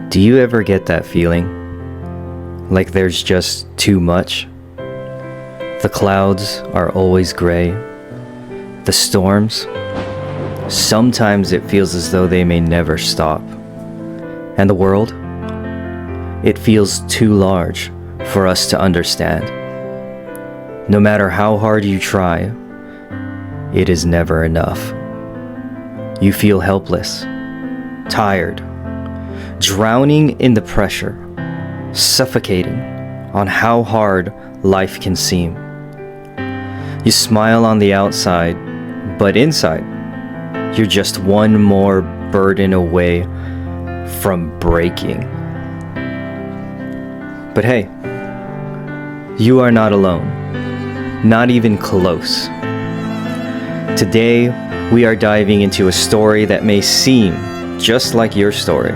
Do you ever get that feeling? Like there's just too much? The clouds are always gray. The storms, sometimes it feels as though they may never stop. And the world? It feels too large for us to understand. No matter how hard you try, it is never enough. You feel helpless, tired, drowning in the pressure, suffocating on how hard life can seem. You smile on the outside, but inside, you're just one more burden away from breaking. But hey, you are not alone, not even close. Today, we are diving into a story that may seem just like your story.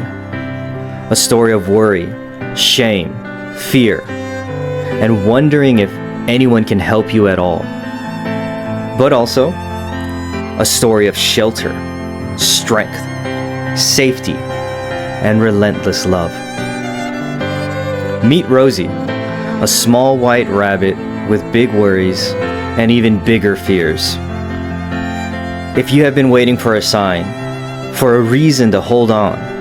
A story of worry, shame, fear, and wondering if anyone can help you at all. But also, a story of shelter, strength, safety, and relentless love. Meet Rosie, a small white rabbit with big worries and even bigger fears. If you have been waiting for a sign, for a reason to hold on,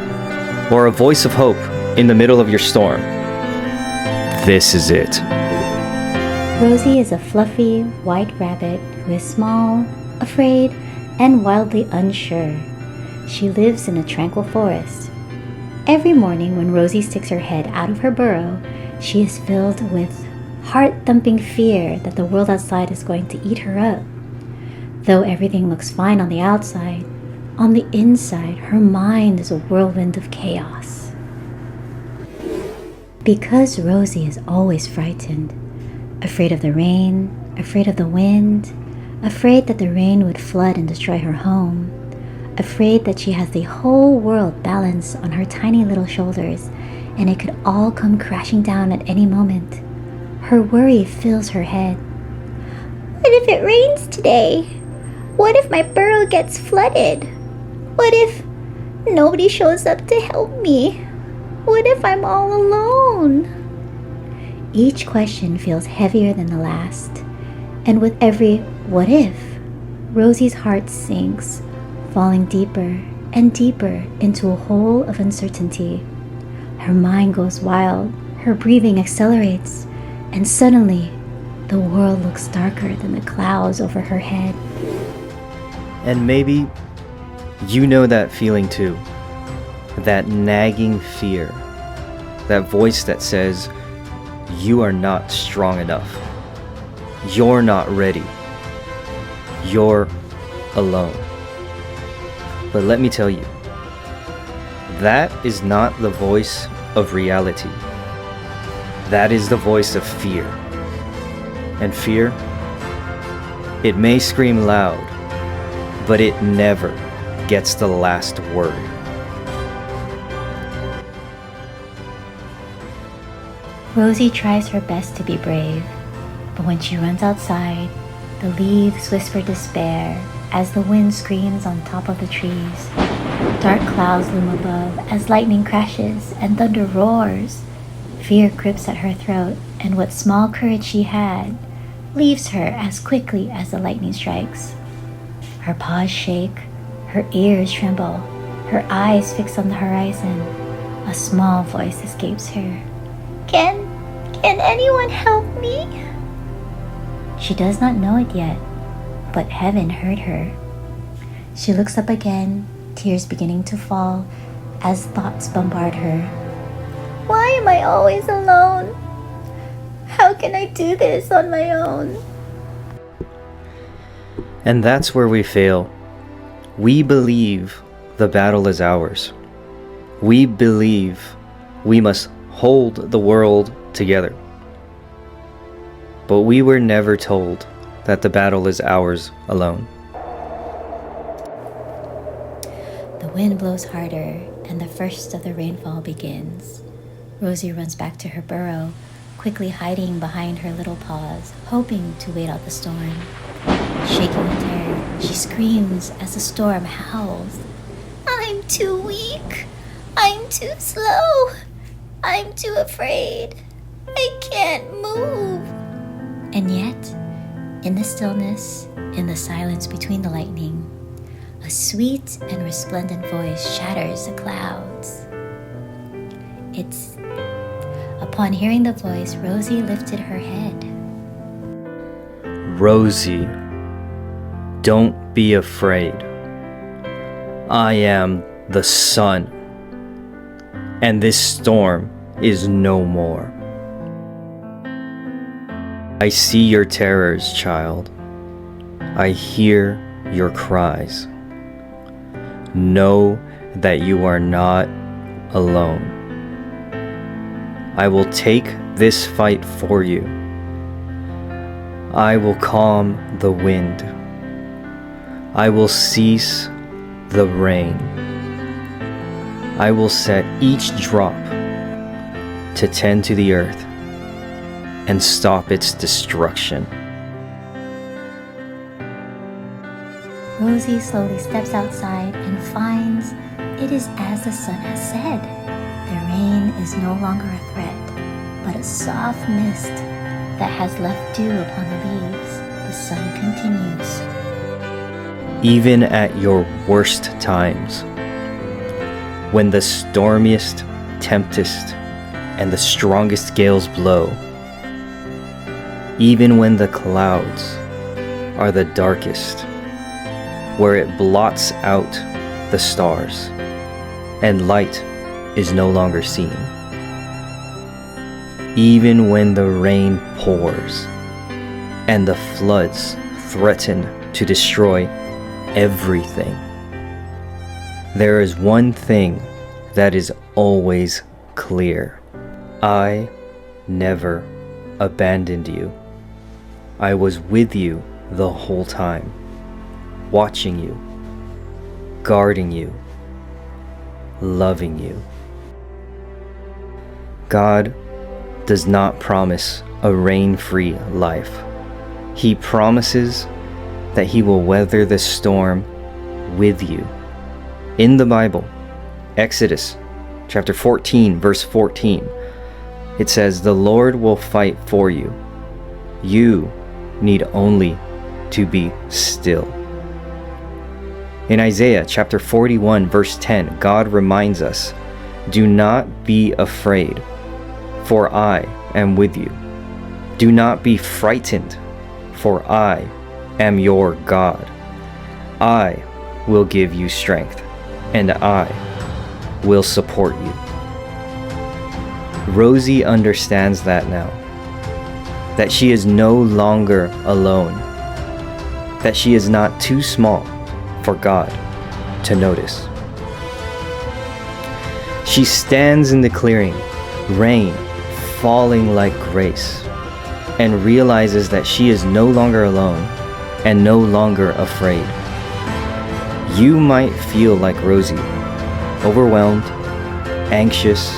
or a voice of hope in the middle of your storm, this is it. Rosie is a fluffy white rabbit who is small, afraid, and wildly unsure. She lives in a tranquil forest. Every morning when Rosie sticks her head out of her burrow, she is filled with heart-thumping fear that the world outside is going to eat her up. Though everything looks fine on the outside, on the inside, her mind is a whirlwind of chaos. Because Rosie is always frightened, afraid of the rain, afraid of the wind, afraid that the rain would flood and destroy her home, afraid that she has the whole world balanced on her tiny little shoulders and it could all come crashing down at any moment, her worry fills her head. What if it rains today? What if my burrow gets flooded? What if nobody shows up to help me? What if I'm all alone? Each question feels heavier than the last, and with every what if, Rosie's heart sinks, falling deeper and deeper into a hole of uncertainty. Her mind goes wild, her breathing accelerates, and suddenly, the world looks darker than the clouds over her head. And maybe you know that feeling too. That nagging fear. That voice that says, you are not strong enough. You're not ready. You're alone. But let me tell you, that is not the voice of reality. That is the voice of fear. And fear, it may scream loud, but it never gets the last word. Rosie tries her best to be brave, but when she runs outside, the leaves whisper despair as the wind screams on top of the trees. Dark clouds loom above as lightning crashes and thunder roars. Fear grips at her throat, and what small courage she had leaves her as quickly as the lightning strikes. Her paws shake, her ears tremble, her eyes fix on the horizon. A small voice escapes her. Can anyone help me? She does not know it yet, but heaven heard her. She looks up again, tears beginning to fall as thoughts bombard her. Why am I always alone? How can I do this on my own? And that's where we fail. We believe the battle is ours. We believe we must hold the world together. But we were never told that the battle is ours alone. The wind blows harder, and the first of the rainfall begins. Rosie runs back to her burrow, quickly hiding behind her little paws, hoping to wait out the storm. Shaking with terror, she screams as the storm howls. I'm too weak. I'm too slow. I'm too afraid. I can't move. And yet, in the stillness, in the silence between the lightning, a sweet and resplendent voice shatters the clouds. Upon hearing the voice, Rosie lifted her head. Rosie, don't be afraid. I am the sun, and this storm is no more. I see your terrors, child. I hear your cries. Know that you are not alone. I will take this fight for you. I will calm the wind. I will cease the rain. I will set each drop to tend to the earth and stop its destruction. Rosie slowly steps outside and finds it is as the sun has said. The rain is no longer a threat, but a soft mist that has left dew upon the leaves. The sun continues. Even at your worst times, when the stormiest tempest and the strongest gales blow, even when the clouds are the darkest, where it blots out the stars and light is no longer seen, even when the rain pours and the floods threaten to destroy everything, there is one thing that is always clear. I never abandoned you. I was with you the whole time, watching you, guarding you, loving you. God does not promise a rain-free life. He promises that He will weather the storm with you. In the Bible, Exodus chapter 14, verse 14, it says, "The Lord will fight for you. You need only to be still." In Isaiah chapter 41, verse 10, God reminds us, "Do not be afraid, for I am with you. Do not be frightened, for I am your God. I will give you strength, and I will support you." Rosie understands that now, that she is no longer alone, that she is not too small for God to notice. She stands in the clearing, rain falling like grace, and realizes that she is no longer alone and no longer afraid. You might feel like Rosie, overwhelmed, anxious,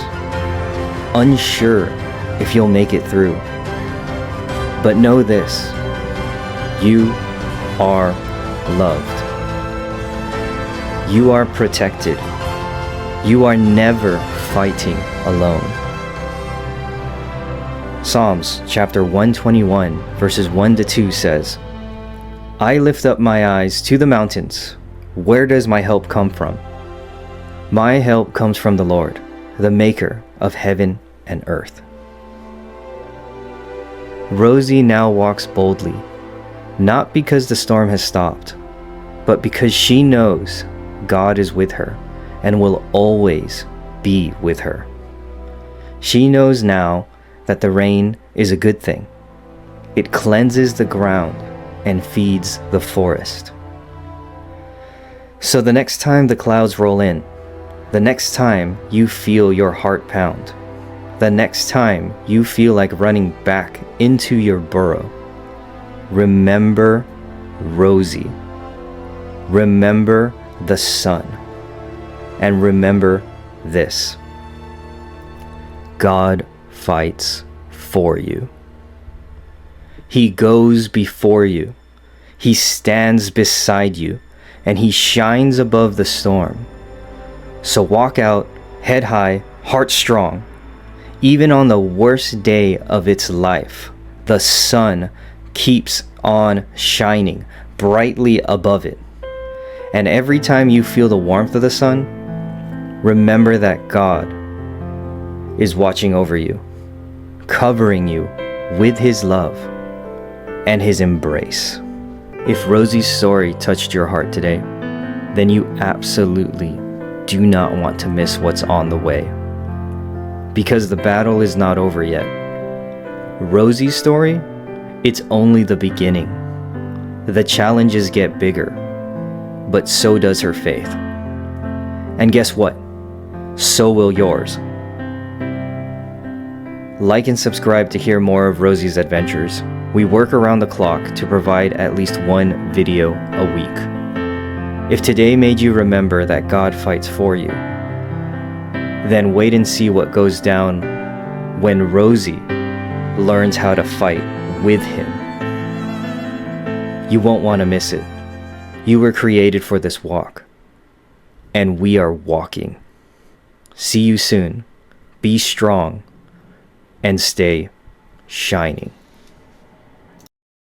unsure if you'll make it through. But know this, you are loved. You are protected. You are never fighting alone. Psalms chapter 121 verses 1 to 2 says, "I lift up my eyes to the mountains. Where does my help come from? My help comes from the Lord, the maker of heaven and earth." Rosie now walks boldly, not because the storm has stopped, but because she knows God is with her and will always be with her. She knows now that the rain is a good thing. It cleanses the ground and feeds the forest. So the next time the clouds roll in, the next time you feel your heart pound, the next time you feel like running back into your burrow, remember Rosie. Remember the sun. And remember this: God fights for you. He goes before you. He stands beside you, and He shines above the storm. So walk out Head high, heart strong. Even on the worst day of its life, the sun keeps on shining brightly above it. And every time you feel the warmth of the sun, remember that God is watching over you, covering you with His love and His embrace. If Rosie's story touched your heart today, then you absolutely do not want to miss what's on the way. Because the battle is not over yet. Rosie's story, it's only the beginning. The challenges get bigger, but so does her faith. And guess what? So will yours. Like and subscribe to hear more of Rosie's adventures. We work around the clock to provide at least one video a week. If today made you remember that God fights for you, then wait and see what goes down when Rosie learns how to fight with Him. You won't want to miss it. You were created for this walk, and we are walking. See you soon. Be strong and stay shining.